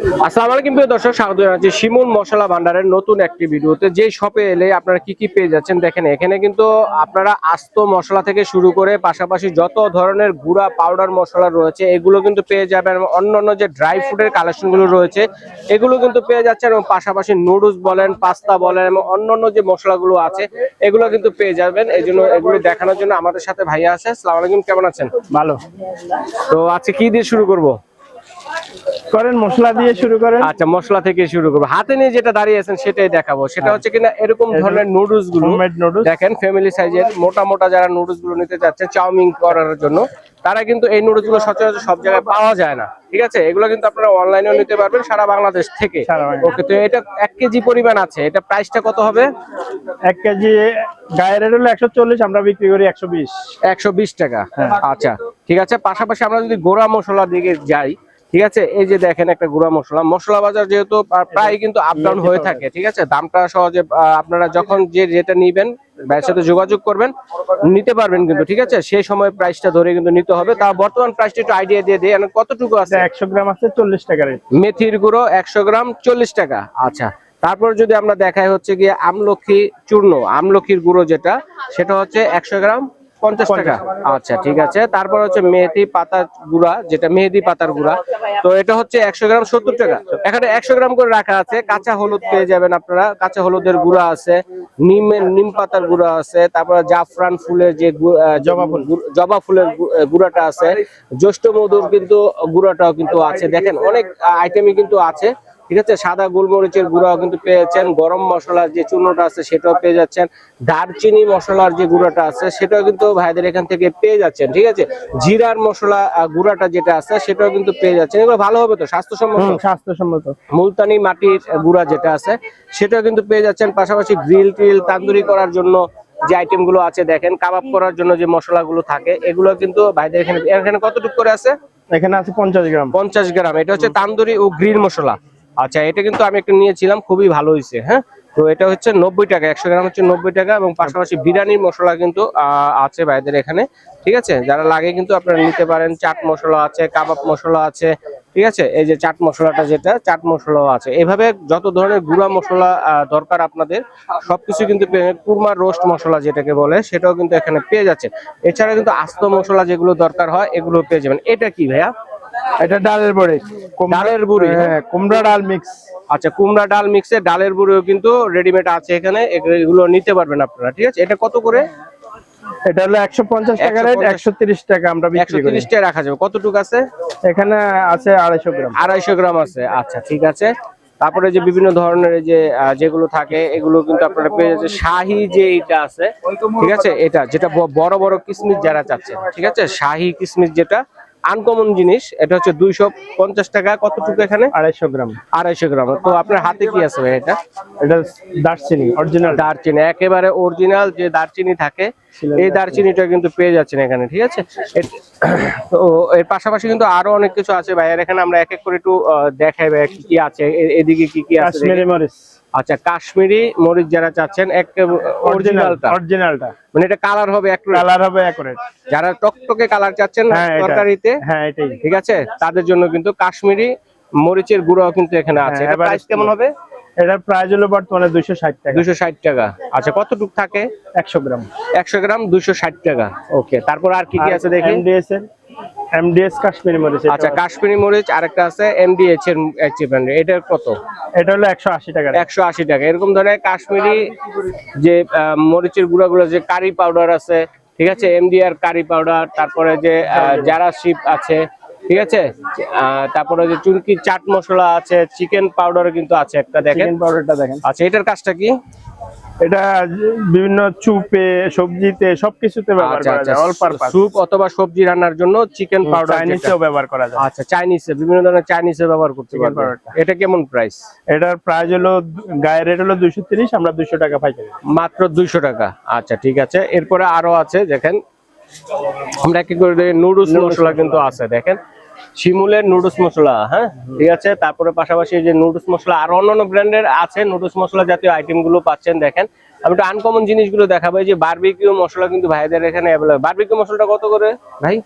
আসসালামু আলাইকুম প্রিয় দর্শক, স্বাগত জানাচ্ছি শিমুল মশলা ভান্ডারের নতুন একটি ভিডিওতে। যে শপে এলে আপনারা কি কি পেয়ে যাচ্ছেন দেখেন। এখানে কিন্তু আপনারা আস্ত মশলা থেকে শুরু করে পাশাপাশি যত ধরনের গুঁড়া পাউডার মশলা রয়েছে এগুলো কিন্তু পেয়ে যাবেন। অন্যান্য যে ড্রাই ফ্রুটের কালেকশন গুলো রয়েছে এগুলো কিন্তু পেয়ে যাচ্ছেন, এবং পাশাপাশি নুডলস বলেন, পাস্তা বলেন এবং অন্যান্য যে মশলাগুলো আছে এগুলো কিন্তু পেয়ে যাবেন। এই জন্য এগুলো দেখানোর জন্য আমাদের সাথে ভাইয়া আছে। আসসালামু আলাইকুম, কেমন আছেন? ভালো। তো আজকে কি দিয়ে শুরু করব? করেন মশলা দিয়ে শুরু করেন। আচ্ছা, মশলা থেকে শুরু করবো। হাতে নিয়ে যেটা দাঁড়িয়ে আছেন সেটাই দেখাবো। সেটা হচ্ছে কিনা এরকম ধরনের নুডলস গুলো দেখেন, ফ্যামিলি সাইজের মোটা মোটা যারা নুডলস গুলো নিতে চাচ্ছে চাউমিন করার জন্য, তারা কিন্তু এই নুডলস গুলো সচরাচর সব জায়গায় পাওয়া যায় না। ঠিক আছে, এগুলো কিন্তু আপনারা অনলাইনেও নিতে পারবেন সারা বাংলাদেশ থেকে। ওকে, তো এটা 1 কেজি পরিমাণ আছে। এটা প্রাইসটা কত হবে? 1 কেজি গায়ের রেট হলো 140, আমরা বিক্রি করি 120। 120 টাকা। আচ্ছা ঠিক আছে। পাশাপাশি আমরা যদি গুঁড়া মশলা দিকে যাই, ঠিক আছে, এই যে দেখেন একটা গুঁড়া মশলা বাজার যেহেতু প্রায় কিন্তু আপ ডাউন হয়ে থাকে, ঠিক আছে, দামটা সহজে আপনারা যখন যে যেটা নিবেন ভাইয়ের সাথে যোগাযোগ করবেন, নিতে পারবেন কিন্তু। ঠিক আছে, সেই সময় প্রাইসটা ধরে কিন্তু নিতে হবে। তা বর্তমান প্রাইসটা একটু আইডিয়া দিয়ে দেন, কতটুকু আছে? 100 গ্রাম আছে 40 টাকা রেট। মেথির গুঁড়ো 100 গ্রাম 40 টাকা। আচ্ছা, তারপর যদি আমরা দেখাই হচ্ছে গিয়ে আমলকি চূর্ণ, আমলকির গুঁড়ো যেটা, সেটা হচ্ছে 100 গ্রাম 50 টাকা। আচ্ছা ঠিক আছে। তারপর হচ্ছে মেহেদি পাতার গুঁড়া, যেটা মেহেদি পাতার গুঁড়া, তো এটা হচ্ছে 100 গ্রাম 70 টাকা। এখানে 100 গ্রাম করে রাখা আছে। কাঁচা হলুদ পেয়ে যাবেন আপনারা, কাঁচা হলুদের গুঁড়া আছে, নিম পাতার গুঁড়া আছে, তারপরে জাফরান ফুলের যে জবা ফুলের গুঁড়াটা আছে, জ্যৈষ্ঠ মধুর কিন্তু গুঁড়াটাও কিন্তু আছে। দেখেন অনেক আইটেমই কিন্তু আছে। ঠিক আছে, সাদা গোলমরিচের গুঁড়াও কিন্তু পেয়েছেন, গরম মশলার যে চূর্ণটা আছে সেটাও পেয়ে যাচ্ছেন, দারচিনি মশলার যে গুঁড়াটা আছে সেটাও কিন্তু ভাইদের এখান থেকে পেয়ে যাচ্ছেন। ঠিক আছে, জিরার মশলা গুঁড়াটা যেটা আছে সেটাও কিন্তু পেয়ে যাচ্ছেন। এগুলো ভালো হবে তো, স্বাস্থ্যসম্মত। মুলতানি মাটির গুঁড়া যেটা আছে সেটাও কিন্তু পেয়ে যাচ্ছেন। পাশাপাশি গ্রিল টিল তান্দুরি করার জন্য যে আইটেম গুলো আছে, দেখেন কাবাব করার জন্য যে মশলাগুলো থাকে এগুলো কিন্তু ভাইদের এখানে কতটুকু করে আছে? এখানে আছে 50 গ্রাম। 50 গ্রাম। এটা হচ্ছে তান্দুরি ও গ্রিল মশলা। আচ্ছা, এটা কিন্তু আমি একটা নিয়েছিলাম, খুবই ভালো হয়েছে। হ্যাঁ, তো এটা হচ্ছে 90 টাকা, 100 গ্রাম হচ্ছে 90 টাকা। এবং পাশাপাশি বিরিয়ানির মশলা কিন্তু আছে ভাইদের এখানে। ঠিক আছে, যারা লাগে কিন্তু আপনারা নিতে পারেন। চাট মশলা আছে, কাবাব মশলা আছে। ঠিক আছে, এই যে চাট মশলাটা, যেটা চাট মশলাও আছে। এভাবে যত ধরনের গুঁড়া মশলা দরকার আপনাদের সবকিছু কিন্তু কুরমা রোস্ট মশলা যেটাকে বলে সেটাও কিন্তু এখানে পেয়ে যাচ্ছে। এছাড়া কিন্তু আস্ত মশলা যেগুলো দরকার হয় এগুলো পেয়ে যাবেন। এটা কি ভাইয়া? এটা ডালের বড়ি। ডালের বড়ি, হ্যাঁ, কুমড়া ডাল মিক্স। আচ্ছা, কুমড়া ডাল মিক্সে ডালের বড়িও কিন্তু রেডিমেড আছে এখানে, এগুলো নিতে পারবেন আপনারা। ঠিক আছে, এটা কত করে? এটা হলো 150 টাকা রেট, 130 টাকা আমরা বিক্রি করি। 130 টাকা রাখা যাবে। কতটুকু আছে? এখানে আছে 250 গ্রাম। 250 গ্রাম আছে। আচ্ছা ঠিক আছে। তারপরে যে বিভিন্ন ধরনের যে যেগুলো থাকে এগুলো কিন্তু আপনারা পেয়ে যাচ্ছেন। শাহী যে এটা আছে, ঠিক আছে, এটা যেটা বড় বড় কিসমিস যারা চাচ্ছেন, ঠিক আছে, শাহী কিসমিস যেটা আনকমন জিনিস, এটা হচ্ছে 250 টাকা। কতটুকু এখানে? 250 গ্রাম। 250 গ্রাম। তো আপনার হাতে কি আছে ভাই? এটা দারচিনি, অরিজিনাল দারচিনি, একেবারে অরিজিনাল যে দারচিনি থাকে এই দারচিনিটা কিন্তু পেয়ে যাচ্ছেন এখানে। ঠিক আছে, তো এর পাশাপাশি কিন্তু আরো অনেক কিছু আছে ভাইয়ের এখানে। আমরা এক এক করে একটু দেখাই ভাই কি কি আছে, এদিকে কি কি আছে। কাশ্মীরি মরিচ। আচ্ছা, কাশ্মীরি মরিচ যারা চাচ্ছেন, এক অরিজিনালটা, মানে এটা কালার হবে অ্যাকুরেট। যারা টকটকে কালার চাচ্ছেন তরকারিতে, হ্যাঁ এটাই, ঠিক আছে, তাদের জন্য কিন্তু কাশ্মীরি মরিচের গুঁড়াও কিন্তু এখানে আছে। এটা প্রাইস কেমন হবে? এটার প্রাইস হলো বর্তমানে 260 টাকা। 260 টাকা। আচ্ছা, কতটুক থাকে? 100 গ্রাম। 100 গ্রাম 260 টাকা। ওকে, তারপর আর কি কি আছে দেখি? এমডিএস কাশ্মীরি মরিচ। আচ্ছা, কাশ্মীরি মরিচ আরেকটা আছে, এমডিএচ এর ব্র্যান্ড। এটা কত? এটা হলো 180 টাকা। 180 টাকা। এরকম ধরনের কাশ্মীরি যে মরিচের গুঁড়াগুলো, যে কারি পাউডার আছে, ঠিক আছে, এমডিআর কারি পাউডার, তারপরে যে জারা শিপ আছে, ঠিক আছে, তারপরে যে চুরকি চাট মশলা আছে, চিকেন পাউডার কিন্তু আছে একটা, দেখেন পাউডারটা দেখেন। আচ্ছা, এটার কাজটা কি? এটা বিভিন্ন চুপে, সবজিতে, সবকিছুতে ব্যবহার করা যায়। অল পারপাস স্যুপ অথবা সবজি রান্নার জন্য চিকেন পাউডার, চাইনিজেও ব্যবহার করা যায়। আচ্ছা, চাইনিজে বিভিন্ন ধরনের চাইনিজে ব্যবহার করতে পারবেন। এটা কেমন প্রাইস? এটার প্রাইস হলো গায়ের রেট হলো 230, আমরা 200 টাকা পাইকারি, মাত্র 200 টাকা। আচ্ছা ঠিক আছে। এরপরে আরো আছে, দেখেন আমরা কি করে নুডলস মশলা কিন্তু আছে, দেখেন শিমুলের নুডলস মশলা। হ্যাঁ ঠিক আছে। তারপরে পাশাপাশি যে নুডলস মশলা আর অন্যান্য ব্র্যান্ডের আছে, নুডলস মশলা জাতীয় আইটেম গুলো পাচ্ছেন। দেখেন আমি একটু আনকমন জিনিসগুলো দেখাবো। যে বারবিকিউ মশলা কিন্তু ভাইদের এখানে অ্যাভেলেবল। বারবিকিউ মশলাটা কত করে ভাই?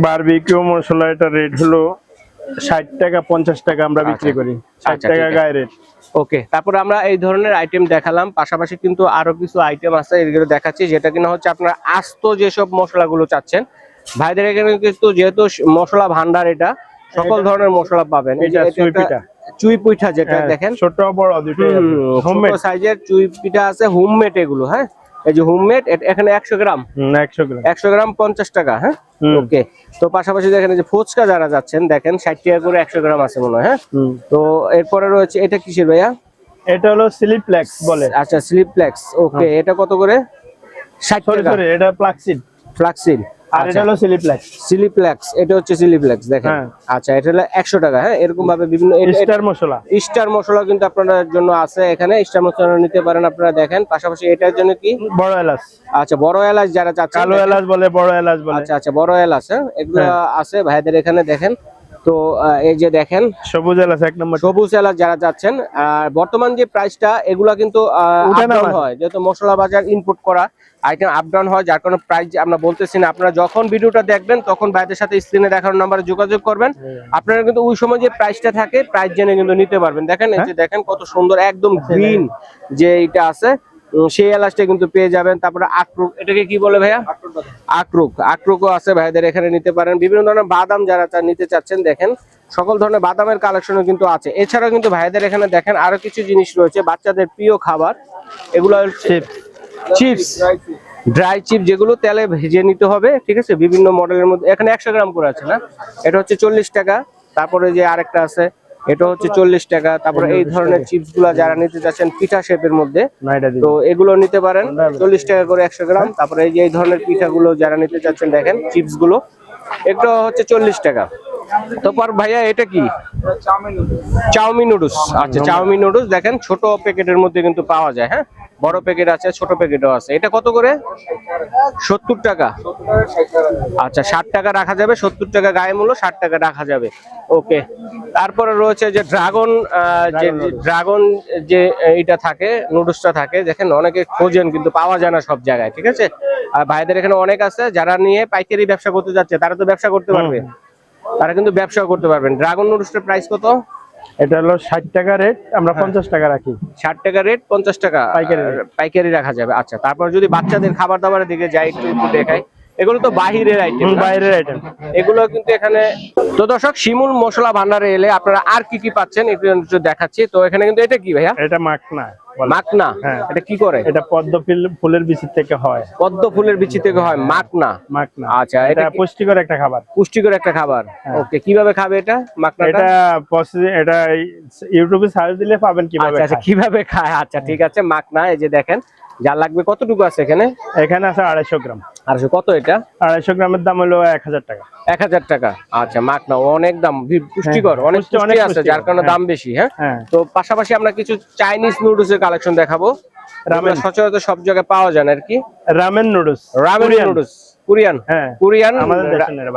বারবিকিউ মশলা, এটা রেট হলো 60 টাকা 50 টাকা আমরা বিক্রি করি, 60 টাকা গায়ে রেট। ওকে, তারপরে আমরা এই ধরনের আইটেম দেখালাম, পাশাপাশি কিন্তু আরো কিছু আইটেম আছে এগুলো দেখাচ্ছি, যেটা কিনা হচ্ছে আপনারা আস্ত যেসব মশলাগুলো চাচ্ছেন ভাইদের এখানে কিন্তু যেহেতু মশলা ভান্ডার, এটা সকল ধরনের মশলা পাবেন। এটা চুই পিঠা, চুই পিঠা যেটা দেখেন ছোট বড় দুটো হোমমেড সাইজের চুই পিঠা আছে, হোমমেড এগুলো। হ্যাঁ, এই যে হোমমেড, এখানে 100 গ্রাম 100 গ্রাম 50 টাকা। হ্যাঁ, ওকে। তো পাশাপাশি দেখেন যে ফুচকা যারা যাচ্ছেন দেখেন 60 টাকা করে 100 গ্রাম আছে মনে হয়। হ্যাঁ, তো এরপরে রয়েছে এটা কিসের ভাইয়া? এটা হলো স্লিপলেক্স বলে। আচ্ছা, স্লিপলেক্স। ওকে, এটা কত করে? 60 টাকা। সরি, এটা ফ্লাক্সিড। ফ্লাক্সিড। আর এটা হলো স্লিপলেক্স। স্লিপলেক্স, এটা হচ্ছে স্লিপলেক্স দেখেন। আচ্ছা, এটা হলো 100 টাকা। হ্যাঁ, এরকম ভাবে বিভিন্ন স্টার মশলা, স্টার মশলা কিন্তু আপনাদের জন্য আছে এখানে, স্টার মশলা নিতে পারেন আপনারা। দেখেন পাশাপাশি এটার জন্য কি বড় এলাচ। আচ্ছা, বড় এলাচ যারা চাচ্ছেন, কালো এলাচ বলে, বড় এলাচ বলে। আচ্ছা আচ্ছা, বড় এলাচ। হ্যাঁ, এগুলো আছে ভাইদের এখানে দেখেন। তো এই যে দেখেন সবুজ এলাচ, এক নম্বর সবুজ এলাচ যারা যাচ্ছেন। আর বর্তমান যে প্রাইসটা, এগুলা কিন্তু আপডাউন হয়, যেহেতু মশলা বাজার ইনপুট করা আইটেম আপডাউন হয়, যার কারণে প্রাইস আমরা বলতেছি না। আপনারা যখন ভিডিওটা দেখবেন তখন ভাইদের সাথে স্ক্রিনে দেখানোর নাম্বারে যোগাযোগ করবেন, আপনারা কিন্তু ওই সময় যে প্রাইসটা থাকে প্রাইস জেনে কিন্তু নিতে পারবেন। দেখেন এই যে দেখেন কত সুন্দর একদম গ্রিন যে এটা আছে, সেই এলাচটা কিন্তু পেয়ে যাবেন। তারপরে আখরুক, এটাকে কি বলে ভাইয়া? আখরুকও আছে ভাইদের এখানে, নিতে পারেন। বিভিন্ন ধরনের বাদাম যারা নিতে চাচ্ছেন দেখেন, সকল ধরনের বাদামের কালেকশনও কিন্তু আছে। এছাড়াও কিন্তু ভাইদের এখানে দেখেন আরো কিছু জিনিস রয়েছে, বাচ্চাদের প্রিয় খাবার, এগুলো চিপস, ড্রাই চিপস, যেগুলো তেলে ভেজে নিতে হবে। ঠিক আছে, বিভিন্ন মডেলের মধ্যে এখানে 100 গ্রাম করে আছে না, এটা হচ্ছে 40 টাকা। তারপরে যে আরেকটা আছে, এটা হচ্ছে 40 টাকা। তারপরে এই ধরনের চিপস গুলা যারা নিতে চাচ্ছেন পিঠা শেপের মধ্যে, তো এগুলো নিতে পারেন 40 টাকা করে 100 গ্রাম। তারপরে এই যে এই ধরনের পিঠাগুলো যারা নিতে চাচ্ছেন দেখেন, চিপস গুলো এটা হচ্ছে 40 টাকা। তারপর ভাইয়া এটা কি? Chow mein noodles. আচ্ছা, চাউমিন নুডলস দেখেন ছোট প্যাকেটের মধ্যে কিন্তু পাওয়া যায়। হ্যাঁ, বড় প্যাকেট আছে, ছোট প্যাকেটও আছে। এটা কত করে? 70 টাকা। আচ্ছা, 60 টাকা রাখা যাবে, 70 টাকা গায়ে মূল্য, 60 টাকা রাখা যাবে। ওকে, তারপরে রয়েছে যে ড্রাগন যে এটা থাকে, নুডলসটা থাকে, দেখেন অনেকে খোঁজেন কিন্তু পাওয়া যায় না সব জায়গায়। ঠিক আছে, আর ভাইদের এখানে অনেক আছে যারা নিয়ে পাইকারি ব্যবসা করতে যাচ্ছে, তারা তো ব্যবসা করতে পারবে, তারা কিন্তু ব্যবসা করতে পারবেন। ড্রাগন নুডলসের প্রাইস কত? এটা হলো 60 টাকা রেট, আমরা 50 টাকা রাখি। 60 টাকা রেট, 50 টাকা পাইকারি রাখা যাবে। আচ্ছা, তারপর যদি বাচ্চাদের খাবার দাবারের দিকে যাই, একটু দেখাই। এগুলো তো বাহিরের আইটেম, এগুলো কিন্তু এখানে। তো দর্শক, শিমুল মশলা ভান্ডারে এলে আপনারা আর কি কি পাচ্ছেন একটু দেখাচ্ছি। তো এখানে কিন্তু এটা কি ভাইয়া? এটা মাখনা। মাখনা, এটা কি করে? এটা পদ্ম ফুলের বিচি থেকে হয়। পদ্ম ফুলের বিচি থেকে হয় মাখনা। আচ্ছা, এটা পুষ্টিকর একটা খাবার। পুষ্টিকর একটা খাবার। ওকে, কিভাবে খাবে এটা মাখনাটা? এটা ইউটিউবে সার্চ দিলে পাবেন কিভাবে। আচ্ছা, কিভাবে খায়। আচ্ছা, ঠিক আছে। মাখনা, এই যে দেখেন যা লাগবে, কতটুকু আছে এখানে? এখানে আছে 250 গ্রাম। 250 কত এটা? 250 গ্রামের দাম হলো 1000 টাকা। 1000 টাকা। আচ্ছা, মাখনা অনেক দাম, পুষ্টিকর, অনেক পুষ্টি আছে, যার কারণে দাম বেশি। হ্যাঁ, তো পাশাপাশি আমরা কিছু চাইনিজ নুডলসের কালেকশন দেখাবো। রামেন সচরাচর সব জায়গায় পাওয়া যায় না আর কি। Ramen noodles, Korean.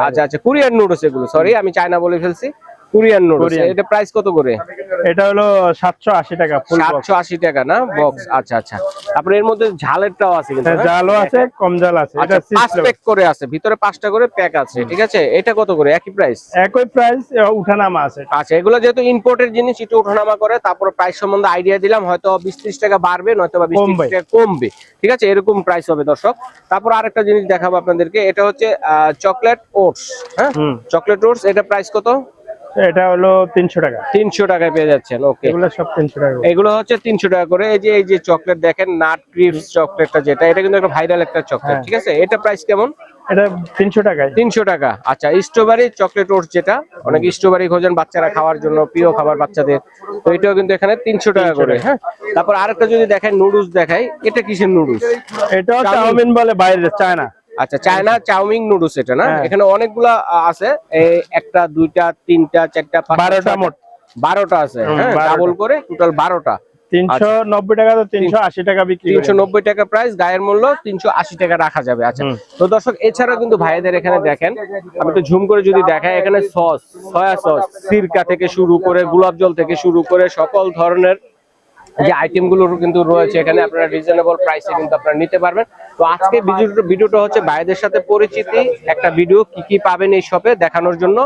আচ্ছা আচ্ছা, কোরিয়ান নুডলস এগুলো, সরি আমি চায়না বলে ফেলছি। কোরিয়ান নুডলস, এটা প্রাইস কত করে? এটা হলো 780 টাকা, 780 টাকা না বক্স। আচ্ছা আচ্ছা, তারপরে এর মধ্যে ঝালেরটাও আছে কিন্তু, ঝালও আছে, কম ঝাল আছে। এটা 5 প্যাক করে আছে, ভিতরে 5টা করে প্যাক আছে। ঠিক আছে, এটা কত করে? একই প্রাইস? একই প্রাইস, উঠানামা আছে। আচ্ছা, এগুলো যেহেতু ইম্পোর্টেড জিনিস, একটু উঠানামা করে। তারপর প্রাইস সম্বন্ধে আইডিয়া দিলাম, হয়তো 20-30 টাকা বাড়বে, নয়তো বা 20-30 টাকা কমবে। ঠিক আছে, এরকম প্রাইস হবে দর্শক। তারপর আরেকটা জিনিস দেখাবো আপনাদেরকে, এটা হচ্ছে চকলেট ওটস। হ্যাঁ, চকলেট ওটস, এটা প্রাইস কত? এটা হলো 300 টাকা। 300 টাকায় পেয়ে যাচ্ছেন। ওকে, এগুলো সব 300 টাকা। এগুলো হচ্ছে 300 টাকা করে। এই যে চকলেট দেখেন, নাট ক্রিপস চকলেটটা, যেটা এটা কিন্তু একটা ভাইরাল একটা চকলেট। ঠিক আছে, এটা প্রাইস কেমন? এটা 300 টাকায়। 300 টাকা। আচ্ছা, স্ট্রবেরি চকলেট ওটস, যেটা অনেক স্ট্রবেরি খোঁজেন বাচ্চারা খাওয়ার জন্য, প্রিয় খাবার বাচ্চাদের, তো এটাও কিন্তু এখানে 300 টাকা করে। হ্যাঁ, তারপর আরেকটা যদি দেখেন নুডলস দেখাই, এটা কিসের নুডলস? এটাও চাউমিন বলে, বাইরে চায়না। আচ্ছা, চায়না চাউমিন নুডলস এটা না? এখানে অনেকগুলা আছে, একটা, দুইটা, তিনটা, চারটা, 12টা, মোট 12টা আছে। হ্যাঁ, ডাবল করে টোটাল 12টা। 390 টাকা, তো 380 টাকা বিক্রি। 390 টাকা প্রাইস, গায়ের মূল্য 380 টাকা রাখা যাবে। আচ্ছা, তো দর্শক, এছাড়া কিন্তু ভাইদের এখানে দেখেন, আমি একটু ঝুম করে যদি দেখাই, এখানে সস, সয়া সস, সিরকা থেকে শুরু করে, গোলাপ জল থেকে শুরু করে সকল ধরনের যে আইটেম গুলো কিন্তু রয়েছে এখানে, আপনারা রিজনেবল প্রাইসে কিন্তু আপনারা নিতে পারবেন। তো আজকে ভিডিওটা হচ্ছে ভাইদের সাথে পরিচিতি একটা ভিডিও, কি কি পাবেন এই শপে দেখানোর জন্য।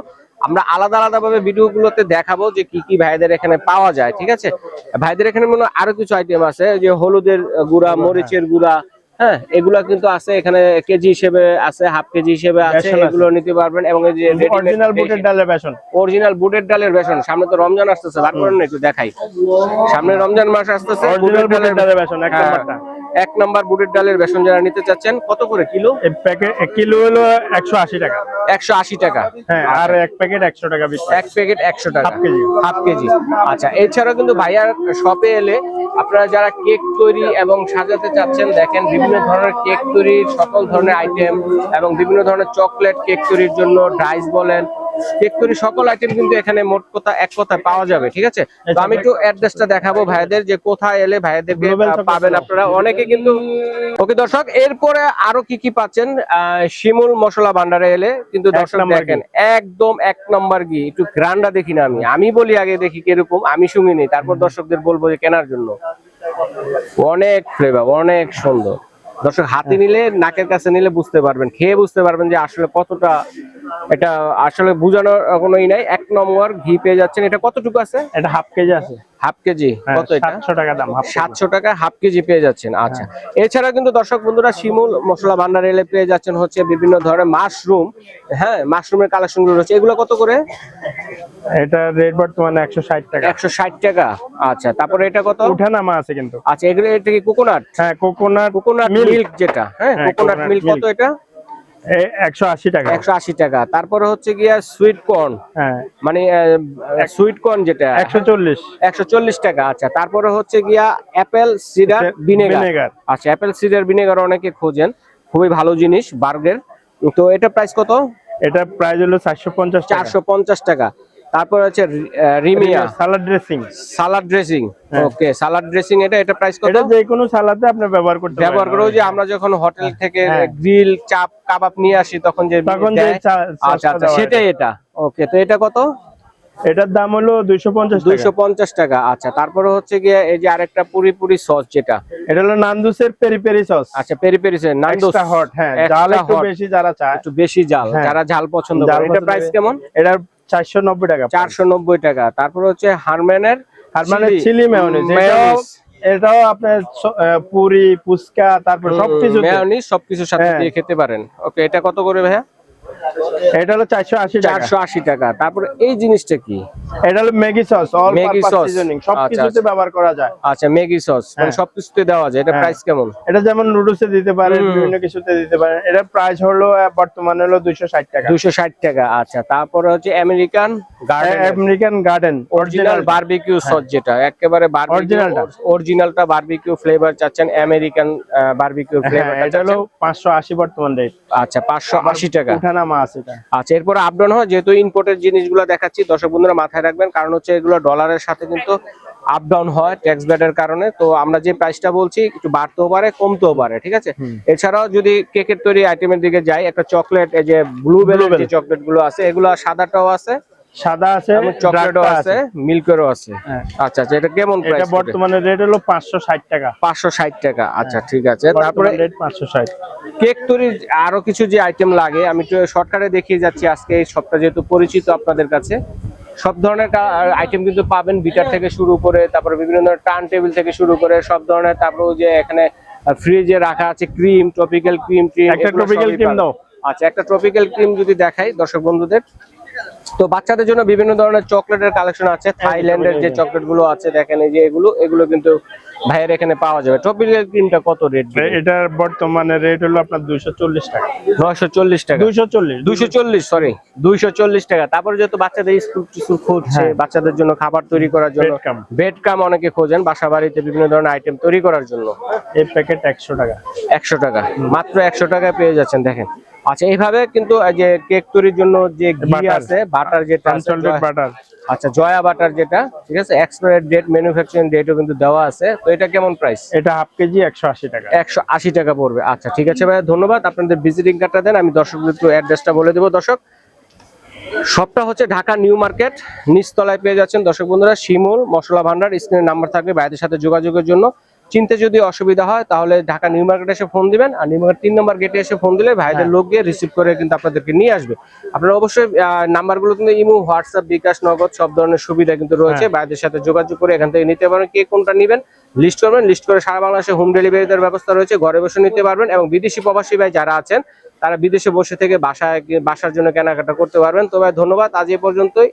আমরা আলাদা আলাদা ভাবে ভিডিও গুলোতে দেখাবো যে কি কি ভাইদের এখানে পাওয়া যায়, ঠিক আছে। ভাইদের এখানে মনে হয় আরো কিছু আইটেম আছে, যে হলুদের গুঁড়া, মরিচের গুঁড়া, হ্যাঁ এগুলা কিন্তু আছে এখানে, কেজি হিসেবে আছে, হাফ কেজি হিসেবে আছে, এগুলো নিতে পারবেন। এবং এই যে অরিজিনাল বুটের ডালের বেসন, অরিজিনাল বুটের ডালের বেসন, সামনে তো রমজান আসতেছে, বার করেন না একটু দেখাই, সামনে রমজান মাস আসতেছে, অরিজিনাল বুটের ডালের বেসন এক নাম্বারটা, এক নাম্বার বুটের ডালের বেসন যারা নিতে চাচ্ছেন, কত করে কিলো? এই প্যাকেট 1 কিলো হলো 180 টাকা। 180 টাকা, হ্যাঁ, আর এক প্যাকেট 100 টাকা বিক্রি। এক প্যাকেট 100 টাকা, হাফ কেজি। Half KG. আচ্ছা, এছাড়াও কিন্তু ভাইয়ার শপে এলে আপনারা যারা কেক তৈরি এবং সাজাতে চাচ্ছেন, দেখেন বিভিন্ন ধরনের কেক তৈরির সকল ধরনের আইটেম, এবং বিভিন্ন ধরনের চকলেট কেক তৈরির জন্য ডাইস বলেন, কেক তৈরি সকল আইটেম কিন্তু এখানে মোট কথা এক কথায় পাওয়া যাবে, ঠিক আছে। তো আমি একটু অ্যাড্রেসটা দেখাবো ভাইদের, যে কোথায় এলে ভাইদেরকে পাবেন আপনারা অনেকে কিন্তু। ওকে দর্শক, এরপরে আরো কি কি পাচ্ছেন, শিমুল মশলা ভান্ডারে এলে কিন্তু দর্শক দেখেন একদম 1 নম্বর ঘি। একটু গ্রান্ডা দেখি না, আমি বলি আগে দেখি কিরকম, আমি শুনিনি, তারপর দর্শকদের বলবো যে কেনার জন্য। অনেক ফ্লেভার, অনেক সুন্দর। দর্শক হাতে নিলে, নাকের কাছে নিলে বুঝতে পারবেন, খেয়ে বুঝতে পারবেন যে আসলে কতটা, এটা আসলে বোঝানোর কোনোই নাই। 1 নম্বর ঘি পেয়ে যাচ্ছেন। এটা কতটুকু আছে? এটা হাফ কেজি আছে। হাফ কেজি কত? এটা 700 টাকা দাম। 700 টাকা হাফ কেজি পেয়ে যাচ্ছেন। আচ্ছা, এছাড়া কিন্তু দর্শক বন্ধুরা শিমুল মশলা ভান্ডার এলে পেয়ে যাচ্ছেন হচ্ছে বিভিন্ন ধরনের মাশরুম, হ্যাঁ মাশরুমের কালেকশন গুলো রয়েছে। এগুলো কত করে? এটা রেট বর্তমানে 160 টাকা। 160 টাকা। আচ্ছা, তারপরে এটা কত? উঠানামা আছে কিন্তু। আচ্ছা, এগুলো এটা কি কোকোনাট? হ্যাঁ, কোকোনাট মিল্ক যেটা, হ্যাঁ কোকোনাট মিল্ক। কত এটা? 180 টাকা। 180 টাকা। তারপরে হচ্ছে গিয়া সুইট কর্ন, হ্যাঁ মানে সুইট কর্ন যেটা 140 টাকা। আচ্ছা, তারপরে হচ্ছে গিয়া অ্যাপেল সিডার ভিনেগার। আচ্ছা, অ্যাপেল সিডার ভিনেগার অনেকে খোঁজেন, খুবই ভালো জিনিস, বার্গের। তো এটা প্রাইস কত? এটা প্রাইস হলো 450 টাকা। তারপর হচ্ছে রিমিয়া সালাদ ড্রেসিং। ওকে, সালাদ ড্রেসিং। এটা প্রাইস কত? এটা যে কোনো সালাদে আপনি ব্যবহার করতে পারেন। যে আমরা যখন হোটেল থেকে গ্রিল, চাপ, কাবাব নিয়ে আসি তখন যে আচ্ছা আচ্ছা, সেটাই এটা। ওকে, তো এটা কত? এটার দাম হলো 250 টাকা। আচ্ছা, তারপরে হচ্ছে গিয়ে এই যে আরেকটা পুরি সস, যেটা এটা হলো নান্দুসের পেরি সস। আচ্ছা, পেরি নান্দুস হট। হ্যাঁ, জাল একটু বেশি যারা চায়, একটু বেশি জাল, যারা ঝাল পছন্দ করে। এটা প্রাইস কেমন? এটা 490 টাকা। 490 টাকা। তারপর হচ্ছে হারম্যানের চিলি মেয়োনিজ। এটাও আপনার পুরি, ফুচকা, তারপর সবকিছু মেয়োনিজ সবকিছুর সাথে দিয়ে খেতে পারেন। ওকে, এটা কত করে ভাইয়া? এটা হলো 480 টাকা। তারপর এই জিনিসটা কি? এটা হলো Maggi sauce, all purpose seasoning, সবকিছুতে ব্যবহার করা যায়। আচ্ছা, ম্যাগি সস মানে সবকিছুতে দেওয়া যায়। এটা প্রাইস কেমন? এটা যেমন নুডলসে দিতে পারেন, বিভিন্ন কিছুতে দিতে পারেন। এটা প্রাইস হলো বর্তমানে হলো 260 টাকা। 260 টাকা। আচ্ছা, তারপরে হচ্ছে American garden original barbecue sauce, যেটা একেবারে অরিজিনালটা বারবিকিউ ফ্লেভার চাচ্ছেন, আমেরিকান বারবিকিউ ফ্লেভার, এটা হলো 580 বর্তমান রেট। আচ্ছা, 580 টাকা। উঠানামা আছে এটা। আচ্ছা, এরপর আপ ডাউন হয়, যেহেতু ইম্পোর্টেড জিনিসগুলো দেখাচ্ছি, দর্শক বন্ধুরা মাথায় রাখবেন, কারণ হচ্ছে এগুলো ডলারের সাথে কিন্তু আপ ডাউন হয় ট্যাক্স ব্যাটের কারণে। তো আমরা যে প্রাইসটা বলছি একটু বাড়তেও পারে, কমতেও পারে, ঠিক আছে। এছাড়াও যদি কেকের তৈরি আইটেমের দিকে যাই, একটা চকলেট, এই যে ব্লুবেরি যে চকলেট গুলো আছে, এগুলো সাদাটাও আছে, সাদা আছে, চকলেটও আছে, মিল্কেরও আছে। আচ্ছা আচ্ছা, এটা কেমন প্রাইস? এটা বর্তমানে রেট হলো 560 টাকা। 560 টাকা। আচ্ছা, ঠিক আছে। তারপরে রেট 560। কেক তৈরির আরো কিছু যে আইটেম লাগে, আমি একটু শর্টকাটে দেখিয়ে যাচ্ছি আজকে। এই সবটা যেহেতু পরিচিত আপনাদের কাছে, সব ধরনের আইটেম কিন্তু পাবেন, বিটার থেকে শুরু করে, তারপরে বিভিন্ন ধরনের টার্ন টেবিল থেকে শুরু করে সব ধরনের। তারপরে যে এখানে ফ্রিজে রাখা আছে ক্রিম, ট্রপিক্যাল ক্রিম। একটা ট্রপিক্যাল ক্রিম দাও। আচ্ছা, একটা ট্রপিক্যাল ক্রিম যদি দেখাই দর্শক বন্ধুদের, তো বাচ্চাদের জন্য বিভিন্ন ধরনের চকলেটের কালেকশন আছে। থাইল্যান্ডের যে চকলেট গুলো আছে দেখেন, এই যে এগুলো কিন্তু ভাইয়ের এখানে পাওয়া যাবে। ট্রপিক্যাল ক্রিমটা কত রেট? এটার বর্তমানে রেট হলো আপনার 240 টাকা। 940 টাকা। 240 সরি 240 টাকা। তারপরে যেহেতু বাচ্চাদের স্কুল খুঁজছে, বাচ্চাদের জন্য খাবার তৈরি করার জন্য বেড কাম অনেকে খোঁজেন বাসা বাড়িতে বিভিন্ন ধরনের আইটেম তৈরি করার জন্য, এই প্যাকেট 100 টাকা। 100 টাকা, মাত্র 100 টাকায় পেয়ে যাচ্ছেন, দেখেন। আচ্ছা, এইভাবে কিন্তু যে কেক তৈরির জন্য যে ঘি আছে, বাটার যেটা বাটার, আচ্ছা জয়া বাটার যেটা, ঠিক আছে, এক্সপায়ারি ডেট, ম্যানুফ্যাকচারিং ডেটও কিন্তু দেওয়া আছে। তো এটা কেমন প্রাইস? এটা হাফ কেজি 180 টাকা। 180 টাকা পড়বে। আচ্ছা, ঠিক আছে ভাই, ধন্যবাদ। আপনাদের ভিজিটিং কার্ডটা দেন, আমি দর্শকদের একটু অ্যাড্রেসটা বলে দেবো। দর্শক শপটা হচ্ছে ঢাকা নিউ মার্কেট, নিচতলায় পেয়ে যাচ্ছেন দর্শক বন্ধুরা শিমুল মশলা ভান্ডার। স্ক্রিনে নাম্বার থাকবে, ভাইদের সাথে যোগাযোগের জন্য। চিনতে যদি অসুবিধা হয় তাহলে ঢাকা নিউ মার্কেটে এসে ফোন দিবেন, আর নিউ মার্কেট 3 নম্বর গেটে এসে ফোন দিলে ভাইদের লোক গিয়ে রিসিভ করে কিন্তু আপনাদেরকে নিয়ে আসবে। আপনারা অবশ্যই নাম্বারগুলো কিন্তু ইমো, হোয়াটসঅ্যাপ, বিকাশ, নগদ সব ধরনের সুবিধা কিন্তু রয়েছে। ভাইদের সাথে যোগাযোগ করে এখান থেকে নিতে পারেন। কে কোনটা নেবেন লিস্ট করবেন, লিস্ট করে সারা বাংলাদেশে হোম ডেলিভারি দেওয়ার ব্যবস্থা রয়েছে, ঘরে বসে নিতে পারবেন। এবং বিদেশি প্রবাসী ভাই যারা আছেন তারা বিদেশে বসে থেকে বাসার জন্য কেনাকাটা করতে পারবেন। তো ভাই ধন্যবাদ, আজ এ পর্যন্তই।